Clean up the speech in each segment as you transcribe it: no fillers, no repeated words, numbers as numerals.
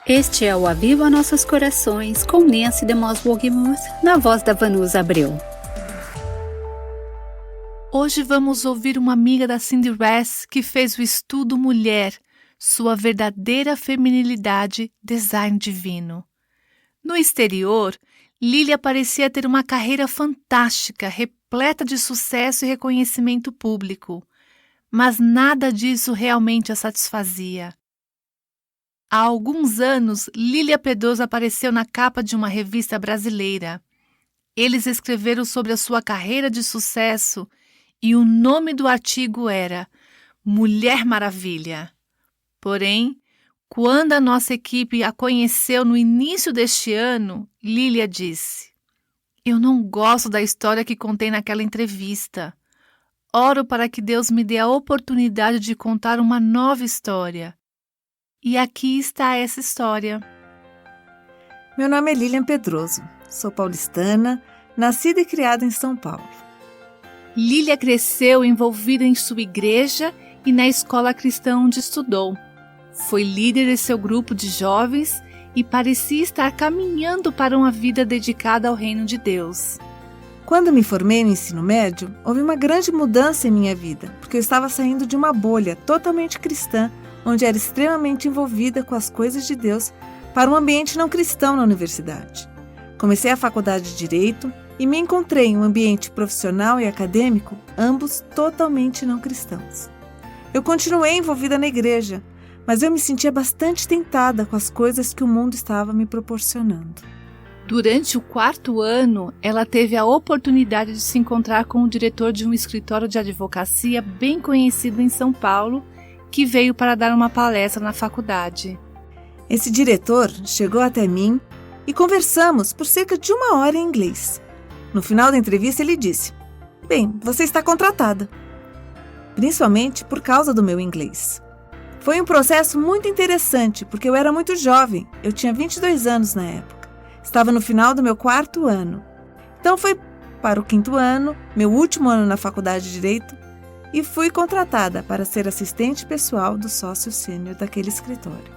Este é o Aviva Nossos Corações, com Nancy DeMoss Wogemuth, na voz da Vanusa Abreu. Hoje vamos ouvir uma amiga da Cindy Ress que fez o estudo Mulher, sua verdadeira feminilidade, design divino. No exterior, Lilia parecia ter uma carreira fantástica, repleta de sucesso e reconhecimento público, mas nada disso realmente a satisfazia. Há alguns anos, Lilia Pedroso apareceu na capa de uma revista brasileira. Eles escreveram sobre a sua carreira de sucesso e o nome do artigo era Mulher Maravilha. Porém, quando a nossa equipe a conheceu no início deste ano, Lilia disse: "Eu não gosto da história que contei naquela entrevista. Oro para que Deus me dê a oportunidade de contar uma nova história." E aqui está essa história. Meu nome é Lilian Pedroso, sou paulistana, nascida e criada em São Paulo. Lilia cresceu envolvida em sua igreja e na escola cristã onde estudou. Foi líder de seu grupo de jovens e parecia estar caminhando para uma vida dedicada ao reino de Deus. Quando me formei no ensino médio, houve uma grande mudança em minha vida, porque eu estava saindo de uma bolha totalmente cristã, onde era extremamente envolvida com as coisas de Deus, para um ambiente não cristão na universidade. Comecei a faculdade de Direito e me encontrei em um ambiente profissional e acadêmico, ambos totalmente não cristãos. Eu continuei envolvida na igreja, mas eu me sentia bastante tentada com as coisas que o mundo estava me proporcionando. Durante o 4º ano, ela teve a oportunidade de se encontrar com o diretor de um escritório de advocacia bem conhecido em São Paulo, que veio para dar uma palestra na faculdade. Esse diretor chegou até mim e conversamos por cerca de 1 hora em inglês. No final da entrevista ele disse: "Bem, você está contratada." Principalmente por causa do meu inglês. Foi um processo muito interessante porque eu era muito jovem, eu tinha 22 anos na época. Estava no final do meu 4º ano. Então foi para o 5º ano, meu último ano na faculdade de Direito, e fui contratada para ser assistente pessoal do sócio sênior daquele escritório.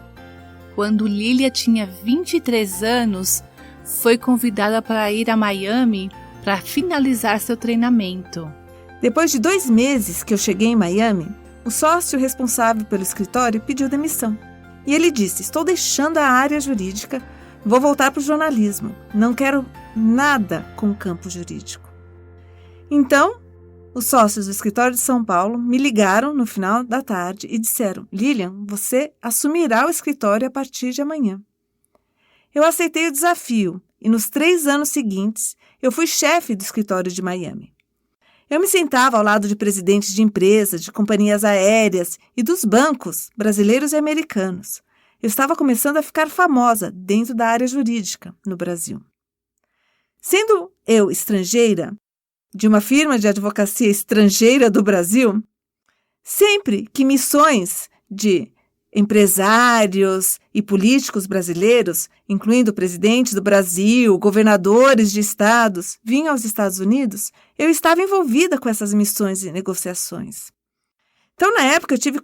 Quando Lilia tinha 23 anos, foi convidada para ir a Miami para finalizar seu treinamento. Depois de 2 meses que eu cheguei em Miami, o sócio responsável pelo escritório pediu demissão. E ele disse: "Estou deixando a área jurídica, vou voltar para o jornalismo. Não quero nada com o campo jurídico." Então, os sócios do escritório de São Paulo me ligaram no final da tarde e disseram: "Lilian, você assumirá o escritório a partir de amanhã." Eu aceitei o desafio e nos 3 anos seguintes eu fui chefe do escritório de Miami. Eu me sentava ao lado de presidentes de empresas, de companhias aéreas e dos bancos brasileiros e americanos. Eu estava começando a ficar famosa dentro da área jurídica no Brasil. Sendo eu estrangeira, de uma firma de advocacia estrangeira do Brasil, sempre que missões de empresários e políticos brasileiros, incluindo presidentes do Brasil, governadores de estados, vinham aos Estados Unidos, eu estava envolvida com essas missões e negociações. Então, na época, eu tive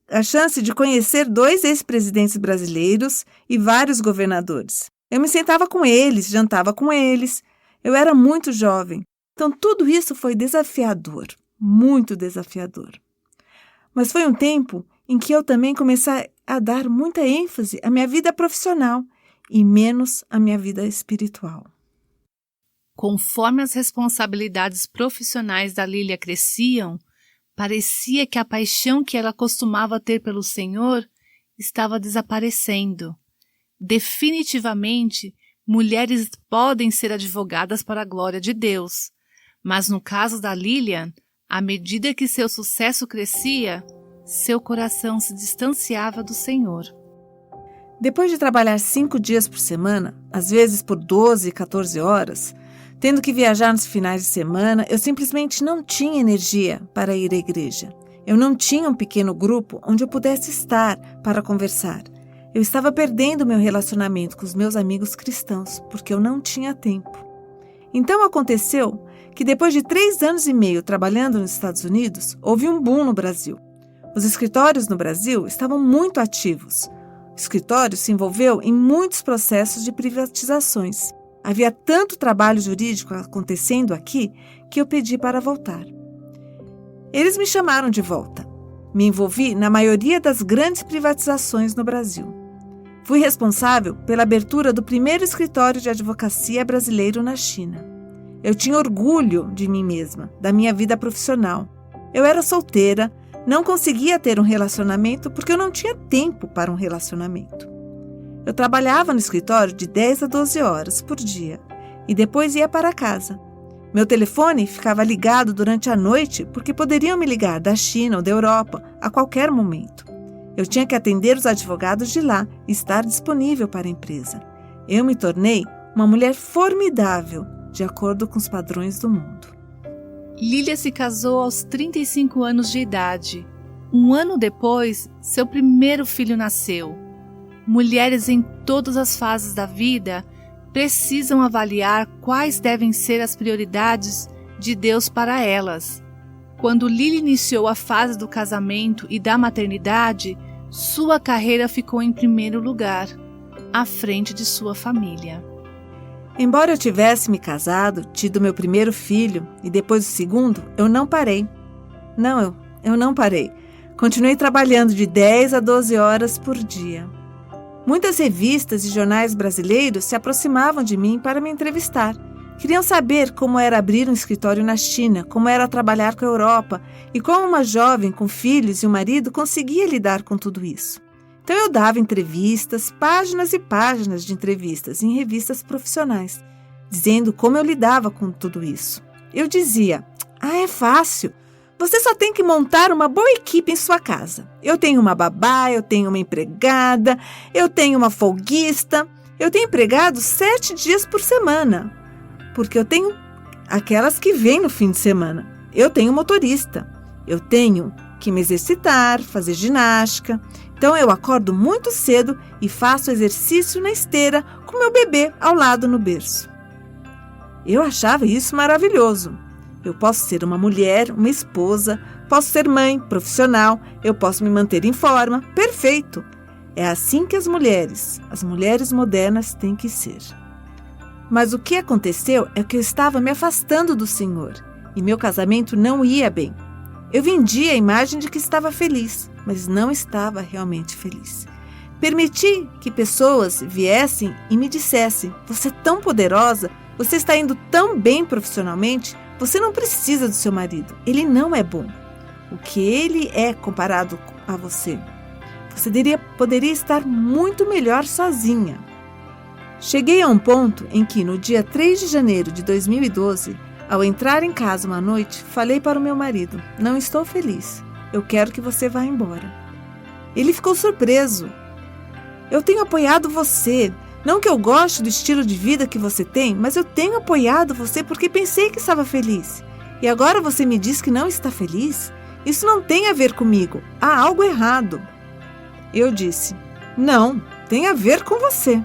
a chance de conhecer 2 ex-presidentes brasileiros e vários governadores. Eu me sentava com eles, jantava com eles. Eu era muito jovem. Então, tudo isso foi desafiador, muito desafiador. Mas foi um tempo em que eu também comecei a dar muita ênfase à minha vida profissional e menos à minha vida espiritual. Conforme as responsabilidades profissionais da Lilia cresciam, parecia que a paixão que ela costumava ter pelo Senhor estava desaparecendo. Definitivamente, mulheres podem ser advogadas para a glória de Deus. Mas no caso da Lilian, à medida que seu sucesso crescia, seu coração se distanciava do Senhor. Depois de trabalhar 5 dias por semana, às vezes por 12, 14 horas, tendo que viajar nos finais de semana, eu simplesmente não tinha energia para ir à igreja. Eu não tinha um pequeno grupo onde eu pudesse estar para conversar. Eu estava perdendo meu relacionamento com os meus amigos cristãos, porque eu não tinha tempo. Então aconteceu que depois de 3 anos e meio trabalhando nos Estados Unidos, houve um boom no Brasil. Os escritórios no Brasil estavam muito ativos. O escritório se envolveu em muitos processos de privatizações. Havia tanto trabalho jurídico acontecendo aqui que eu pedi para voltar. Eles me chamaram de volta. Me envolvi na maioria das grandes privatizações no Brasil. Fui responsável pela abertura do primeiro escritório de advocacia brasileiro na China. Eu tinha orgulho de mim mesma, da minha vida profissional. Eu era solteira, não conseguia ter um relacionamento porque eu não tinha tempo para um relacionamento. Eu trabalhava no escritório de 10 a 12 horas por dia e depois ia para casa. Meu telefone ficava ligado durante a noite porque poderiam me ligar da China ou da Europa a qualquer momento. Eu tinha que atender os advogados de lá e estar disponível para a empresa. Eu me tornei uma mulher formidável, de acordo com os padrões do mundo. Lília se casou aos 35 anos de idade. Um ano depois, seu primeiro filho nasceu. Mulheres em todas as fases da vida precisam avaliar quais devem ser as prioridades de Deus para elas. Quando Lília iniciou a fase do casamento e da maternidade, sua carreira ficou em primeiro lugar, à frente de sua família. Embora eu tivesse me casado, tido meu primeiro filho e depois o segundo, eu não parei. Eu não parei. Continuei trabalhando de 10 a 12 horas por dia. Muitas revistas e jornais brasileiros se aproximavam de mim para me entrevistar. Queriam saber como era abrir um escritório na China, como era trabalhar com a Europa e como uma jovem com filhos e um marido conseguia lidar com tudo isso. Então eu dava entrevistas, páginas e páginas de entrevistas em revistas profissionais, dizendo como eu lidava com tudo isso. Eu dizia, é fácil, você só tem que montar uma boa equipe em sua casa. Eu tenho uma babá, eu tenho uma empregada, eu tenho uma folguista, eu tenho empregado 7 dias por semana, porque eu tenho aquelas que vêm no fim de semana. Eu tenho motorista, eu tenho que me exercitar, fazer ginástica. Então eu acordo muito cedo e faço exercício na esteira com meu bebê ao lado no berço. Eu achava isso maravilhoso. Eu posso ser uma mulher, uma esposa, posso ser mãe, profissional, eu posso me manter em forma. Perfeito! É assim que as mulheres modernas têm que ser. Mas o que aconteceu é que eu estava me afastando do Senhor e meu casamento não ia bem. Eu vendia a imagem de que estava feliz, mas não estava realmente feliz. Permiti que pessoas viessem e me dissessem, você é tão poderosa, você está indo tão bem profissionalmente, você não precisa do seu marido, ele não é bom. O que ele é comparado a você? Você poderia estar muito melhor sozinha. Cheguei a um ponto em que, no dia 3 de janeiro de 2012, ao entrar em casa uma noite, falei para o meu marido, não estou feliz, eu quero que você vá embora. Ele ficou surpreso. Eu tenho apoiado você, não que eu goste do estilo de vida que você tem, mas eu tenho apoiado você porque pensei que estava feliz. E agora você me diz que não está feliz? Isso não tem a ver comigo, há algo errado. Eu disse, não, tem a ver com você.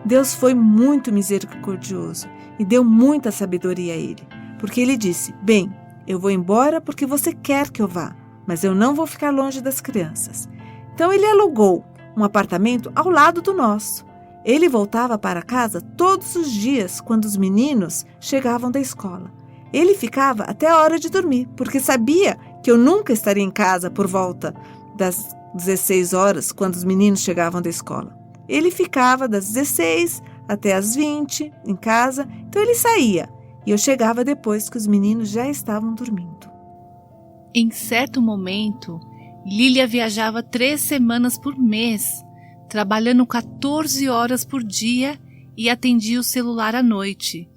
Deus foi muito misericordioso e deu muita sabedoria a ele, porque ele disse, bem, eu vou embora porque você quer que eu vá, mas eu não vou ficar longe das crianças. Então ele alugou um apartamento ao lado do nosso. Ele voltava para casa todos os dias quando os meninos chegavam da escola. Ele ficava até a hora de dormir, porque sabia que eu nunca estaria em casa por volta das 16 horas, quando os meninos chegavam da escola. Ele ficava das 16 até as 20 em casa, então ele saía e eu chegava depois que os meninos já estavam dormindo. Em certo momento, Lília viajava 3 semanas por mês, trabalhando 14 horas por dia e atendia o celular à noite.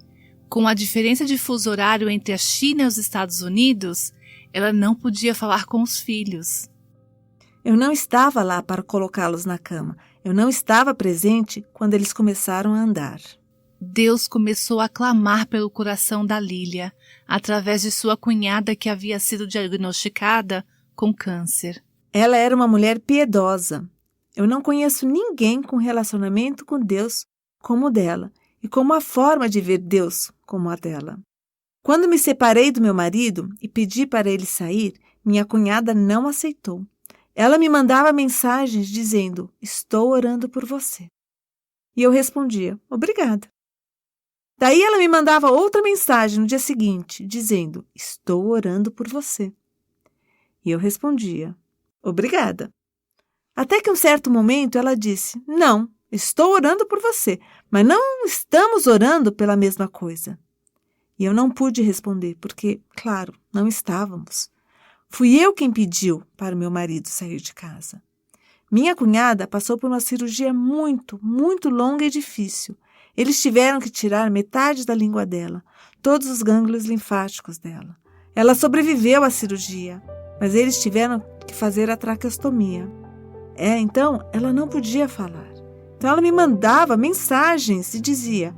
Com a diferença de fuso horário entre a China e os Estados Unidos, ela não podia falar com os filhos. Eu não estava lá para colocá-los na cama. Eu não estava presente quando eles começaram a andar. Deus começou a clamar pelo coração da Lília, através de sua cunhada que havia sido diagnosticada com câncer. Ela era uma mulher piedosa. Eu não conheço ninguém com relacionamento com Deus como o dela e com uma forma de ver Deus como a dela. Quando me separei do meu marido e pedi para ele sair, minha cunhada não aceitou. ela me mandava mensagens dizendo: estou orando por você. E eu respondia: obrigada. Daí ela me mandava outra mensagem no dia seguinte, dizendo: estou orando por você. E eu respondia: obrigada. Até que um certo momento ela disse: não, estou orando por você, mas não estamos orando pela mesma coisa. E eu não pude responder, porque, claro, não estávamos. Fui eu quem pediu para o meu marido sair de casa. Minha cunhada passou por uma cirurgia muito, muito longa e difícil. Eles tiveram que tirar metade da língua dela, todos os gânglios linfáticos dela. Ela sobreviveu à cirurgia, mas eles tiveram que fazer a traqueostomia. Então ela não podia falar. Então ela me mandava mensagens e dizia: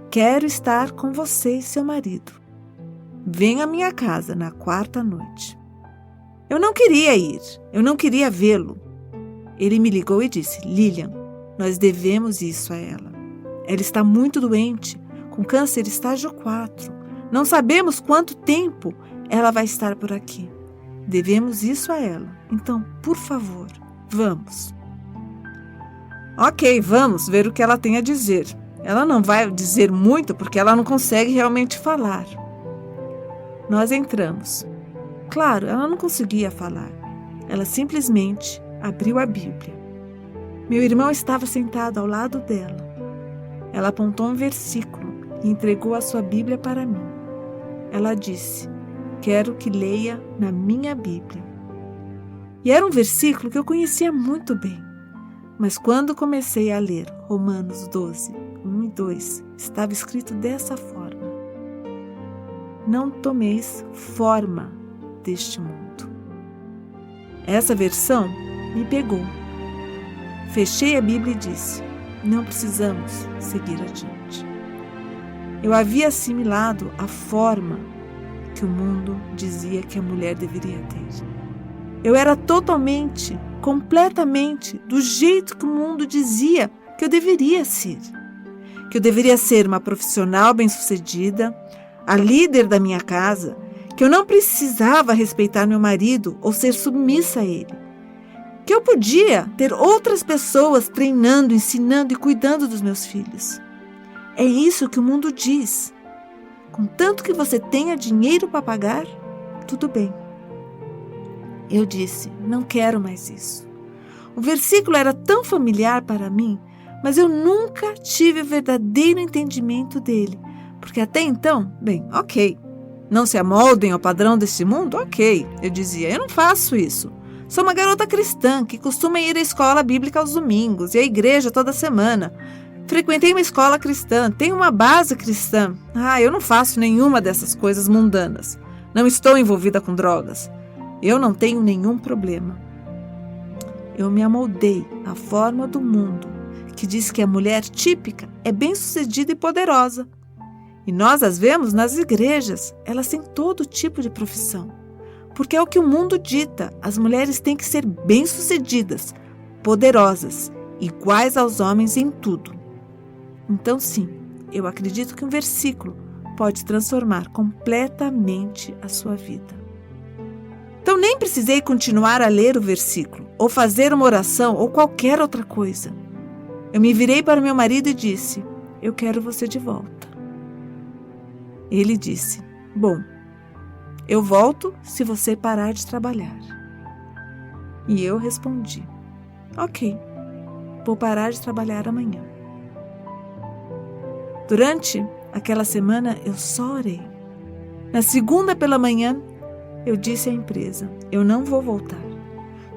quero estar com você e seu marido. Venha à minha casa na quarta noite. Eu não queria ir, eu não queria vê-lo. Ele me ligou e disse: Lilian, nós devemos isso a ela. Ela está muito doente, com câncer estágio 4. Não sabemos quanto tempo ela vai estar por aqui. Devemos isso a ela. Então, por favor, vamos. Ok, vamos ver o que ela tem a dizer. Ela não vai dizer muito porque ela não consegue realmente falar. Nós entramos. Claro, ela não conseguia falar. Ela simplesmente abriu a Bíblia. Meu irmão estava sentado ao lado dela. Ela apontou um versículo e entregou a sua Bíblia para mim. Ela disse: quero que leia na minha Bíblia. E era um versículo que eu conhecia muito bem. Mas quando comecei a ler Romanos 12, 1 e 2, estava escrito dessa forma: não tomeis forma deste mundo. Essa versão me pegou. Fechei a Bíblia e disse: não precisamos seguir adiante. Eu havia assimilado a forma que o mundo dizia que a mulher deveria ter. Eu era totalmente, completamente do jeito que o mundo dizia que eu deveria ser. Que eu deveria ser uma profissional bem-sucedida, a líder da minha casa, que eu não precisava respeitar meu marido ou ser submissa a ele. Que eu podia ter outras pessoas treinando, ensinando e cuidando dos meus filhos. É isso que o mundo diz. Contanto que você tenha dinheiro para pagar, tudo bem. Eu disse: não quero mais isso. O versículo era tão familiar para mim, mas eu nunca tive o verdadeiro entendimento dele, porque até então, ok, não se amoldem ao padrão deste mundo, ok, eu dizia, eu não faço isso. Sou uma garota cristã que costuma ir à escola bíblica aos domingos e à igreja toda semana. Frequentei uma escola cristã, tenho uma base cristã. Eu não faço nenhuma dessas coisas mundanas. Não estou envolvida com drogas. Eu não tenho nenhum problema. Eu me amoldei à forma do mundo, que diz que a mulher típica é bem-sucedida e poderosa. E nós as vemos nas igrejas, elas têm todo tipo de profissão. Porque é o que o mundo dita, as mulheres têm que ser bem-sucedidas, poderosas, iguais aos homens em tudo. Então sim, eu acredito que um versículo pode transformar completamente a sua vida. Então nem precisei continuar a ler o versículo, ou fazer uma oração, ou qualquer outra coisa. Eu me virei para meu marido e disse: eu quero você de volta. Ele disse: bom, eu volto se você parar de trabalhar. E eu respondi: ok, vou parar de trabalhar amanhã. Durante aquela semana eu só orei. Na segunda pela manhã, eu disse à empresa: eu não vou voltar.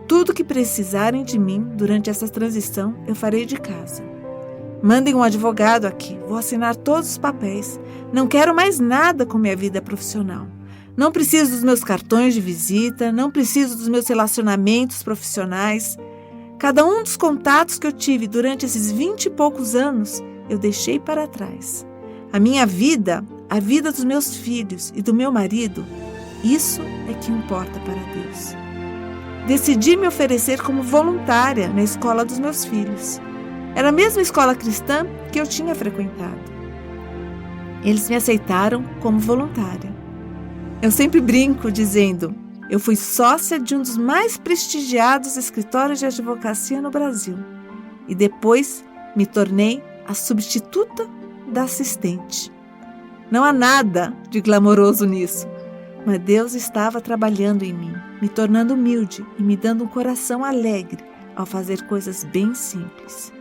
Tudo que precisarem de mim durante essa transição, eu farei de casa. Mandem um advogado aqui, vou assinar todos os papéis. Não quero mais nada com minha vida profissional. Não preciso dos meus cartões de visita, não preciso dos meus relacionamentos profissionais. Cada um dos contatos que eu tive durante esses 20 e poucos anos, eu deixei para trás. A minha vida, a vida dos meus filhos e do meu marido, isso é que importa para Deus. Decidi me oferecer como voluntária na escola dos meus filhos. Era a mesma escola cristã que eu tinha frequentado. Eles me aceitaram como voluntária. Eu sempre brinco dizendo: Eu fui sócia de um dos mais prestigiados escritórios de advocacia no Brasil e depois me tornei a substituta da assistente. Não há nada de glamouroso nisso, mas Deus estava trabalhando em mim, me tornando humilde e me dando um coração alegre ao fazer coisas bem simples.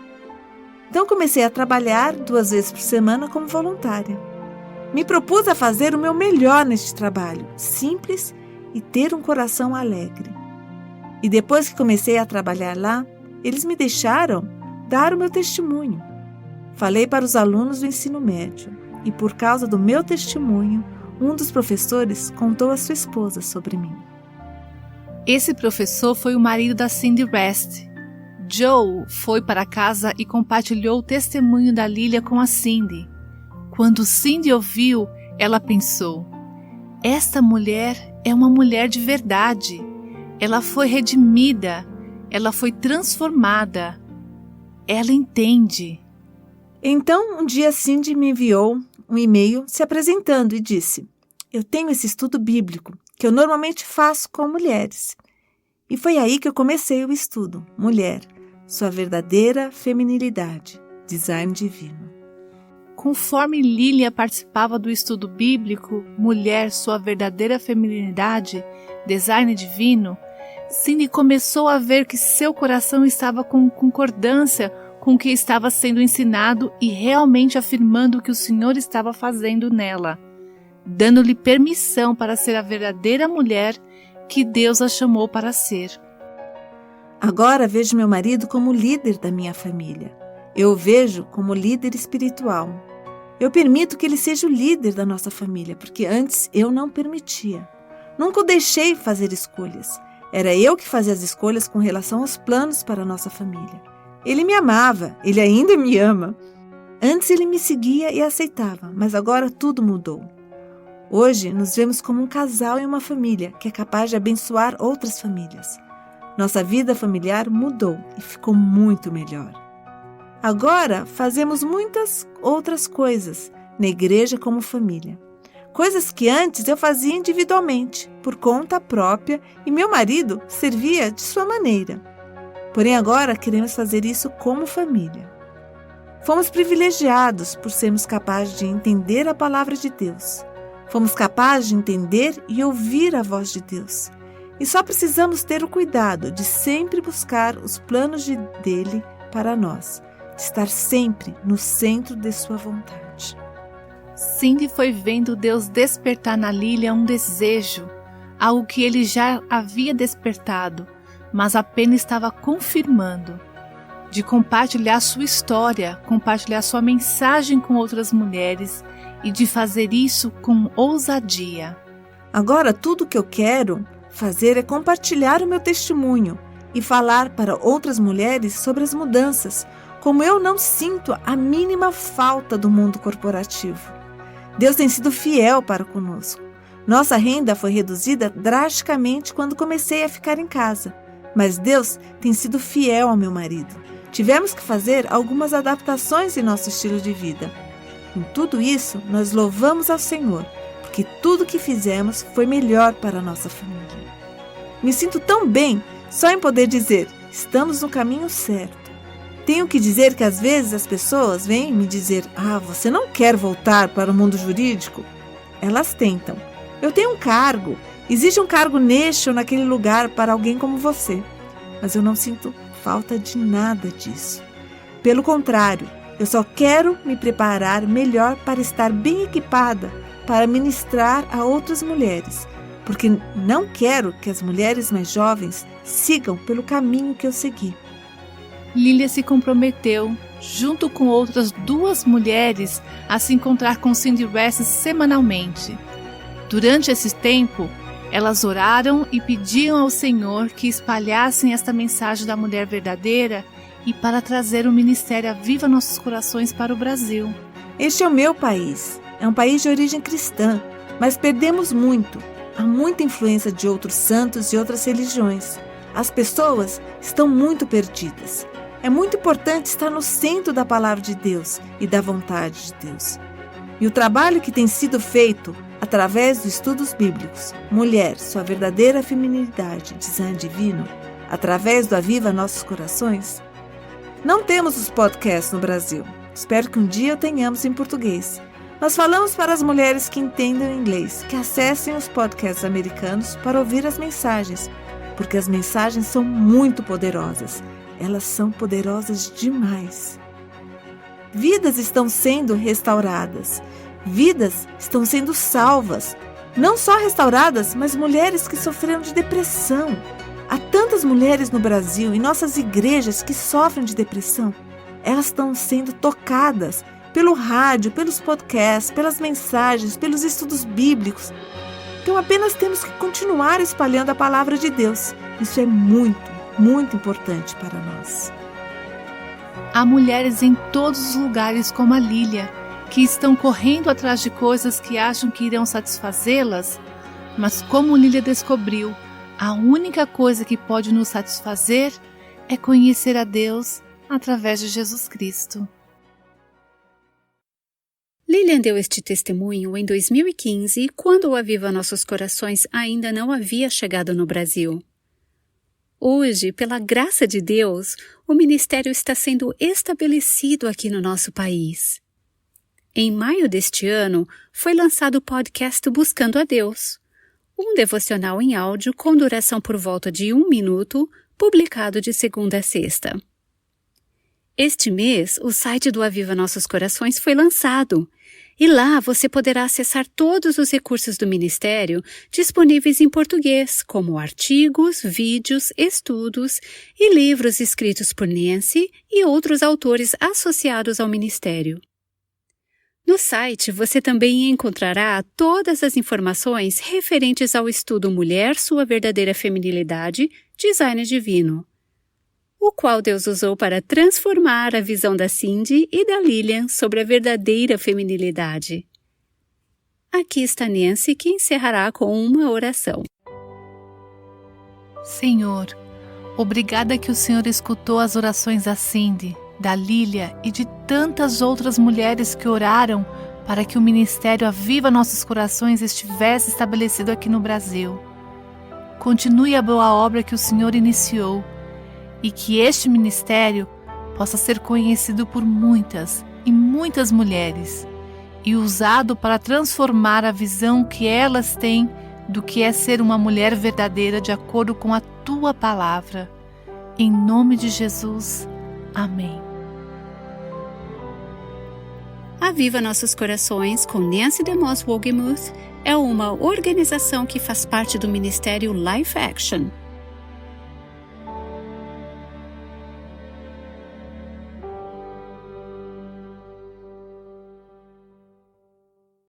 Então comecei a trabalhar 2 vezes por semana como voluntária. Me propus a fazer o meu melhor neste trabalho, simples e ter um coração alegre. E depois que comecei a trabalhar lá, eles me deixaram dar o meu testemunho. Falei para os alunos do ensino médio e por causa do meu testemunho, um dos professores contou à sua esposa sobre mim. Esse professor foi o marido da Cindy West. Joe foi para casa e compartilhou o testemunho da Lilia com a Cindy. Quando Cindy ouviu, ela pensou: esta mulher é uma mulher de verdade. Ela foi redimida, ela foi transformada. Ela entende. Então, um dia Cindy me enviou um e-mail se apresentando e disse: eu tenho esse estudo bíblico que eu normalmente faço com mulheres. E foi aí que eu comecei o estudo. Mulher, sua verdadeira feminilidade, design divino. Conforme Lilia participava do estudo bíblico Mulher, sua verdadeira feminilidade, design divino, Cindy começou a ver que seu coração estava com concordância com o que estava sendo ensinado e realmente afirmando o que o Senhor estava fazendo nela, dando-lhe permissão para ser a verdadeira mulher que Deus a chamou para ser. Agora vejo meu marido como líder da minha família. Eu o vejo como líder espiritual. Eu permito que ele seja o líder da nossa família, porque antes eu não permitia. Nunca o deixei fazer escolhas. Era eu que fazia as escolhas com relação aos planos para a nossa família. Ele me amava, ele ainda me ama. Antes ele me seguia e aceitava, mas agora tudo mudou. Hoje nos vemos como um casal e uma família que é capaz de abençoar outras famílias. Nossa vida familiar mudou e ficou muito melhor. Agora fazemos muitas outras coisas na igreja como família. Coisas que antes eu fazia individualmente, por conta própria, e meu marido servia de sua maneira. Porém agora queremos fazer isso como família. Fomos privilegiados por sermos capazes de entender a palavra de Deus. Fomos capazes de entender e ouvir a voz de Deus. E só precisamos ter o cuidado de sempre buscar os planos dele para nós, de estar sempre no centro de sua vontade. Cindy foi vendo Deus despertar na Lilia um desejo, algo que ele já havia despertado, mas apenas estava confirmando, de compartilhar sua história, compartilhar sua mensagem com outras mulheres e de fazer isso com ousadia. Agora tudo o que eu quero fazer é compartilhar o meu testemunho e falar para outras mulheres sobre as mudanças, como eu não sinto a mínima falta do mundo corporativo. Deus tem sido fiel para conosco. Nossa renda foi reduzida drasticamente quando comecei a ficar em casa, mas Deus tem sido fiel ao meu marido. Tivemos que fazer algumas adaptações em nosso estilo de vida. Em tudo isso, nós louvamos ao Senhor, porque tudo que fizemos foi melhor para a nossa família. Me sinto tão bem só em poder dizer: estamos no caminho certo. Tenho que dizer que às vezes as pessoas vêm me dizer: você não quer voltar para o mundo jurídico? Elas tentam. Eu tenho um cargo. Existe um cargo neste ou naquele lugar para alguém como você. Mas eu não sinto falta de nada disso. Pelo contrário, eu só quero me preparar melhor para estar bem equipada para ministrar a outras mulheres, porque não quero que as mulheres mais jovens sigam pelo caminho que eu segui. Lilia se comprometeu, junto com outras 2 mulheres, a se encontrar com Cindy West semanalmente. Durante esse tempo, elas oraram e pediam ao Senhor que espalhassem esta mensagem da mulher verdadeira e para trazer o ministério Aviva Nossos Corações para o Brasil. Este é o meu país. É um país de origem cristã, mas perdemos muito. Há muita influência de outros santos e outras religiões. As pessoas estão muito perdidas. É muito importante estar no centro da palavra de Deus e da vontade de Deus. E o trabalho que tem sido feito através dos estudos bíblicos, Mulher, sua verdadeira feminilidade, design divino, através do Aviva Nossos Corações? Não temos os podcasts no Brasil. Espero que um dia o tenhamos em português. Nós falamos para as mulheres que entendem inglês, que acessem os podcasts americanos para ouvir as mensagens, porque as mensagens são muito poderosas. Elas são poderosas demais. Vidas estão sendo restauradas. Vidas estão sendo salvas. Não só restauradas, mas mulheres que sofreram de depressão. Há tantas mulheres no Brasil, em nossas igrejas, que sofrem de depressão. Elas estão sendo tocadas pelo rádio, pelos podcasts, pelas mensagens, pelos estudos bíblicos. Então apenas temos que continuar espalhando a palavra de Deus. Isso é muito, muito importante para nós. Há mulheres em todos os lugares como a Lília, que estão correndo atrás de coisas que acham que irão satisfazê-las, mas como Lília descobriu, a única coisa que pode nos satisfazer é conhecer a Deus através de Jesus Cristo. Lilian deu este testemunho em 2015, quando o Aviva Nossos Corações ainda não havia chegado no Brasil. Hoje, pela graça de Deus, o ministério está sendo estabelecido aqui no nosso país. Em maio deste ano, foi lançado o podcast Buscando a Deus, um devocional em áudio com duração por volta de 1 minuto, publicado de segunda a sexta. Este mês, o site do Aviva Nossos Corações foi lançado, e lá você poderá acessar todos os recursos do ministério disponíveis em português, como artigos, vídeos, estudos e livros escritos por Nancy e outros autores associados ao ministério. No site, você também encontrará todas as informações referentes ao estudo Mulher, Sua Verdadeira Feminilidade, Design Divino, o qual Deus usou para transformar a visão da Cindy e da Lilian sobre a verdadeira feminilidade. Aqui está Nancy, que encerrará com uma oração. Senhor, obrigada que o Senhor escutou as orações da Cindy, da Lília e de tantas outras mulheres que oraram para que o ministério Aviva Nossos Corações estivesse estabelecido aqui no Brasil. Continue a boa obra que o Senhor iniciou, e que este ministério possa ser conhecido por muitas e muitas mulheres e usado para transformar a visão que elas têm do que é ser uma mulher verdadeira de acordo com a Tua palavra. Em nome de Jesus. Amém. Aviva Nossos Corações, com Nancy DeMoss Wogemuth, é uma organização que faz parte do Ministério Life Action.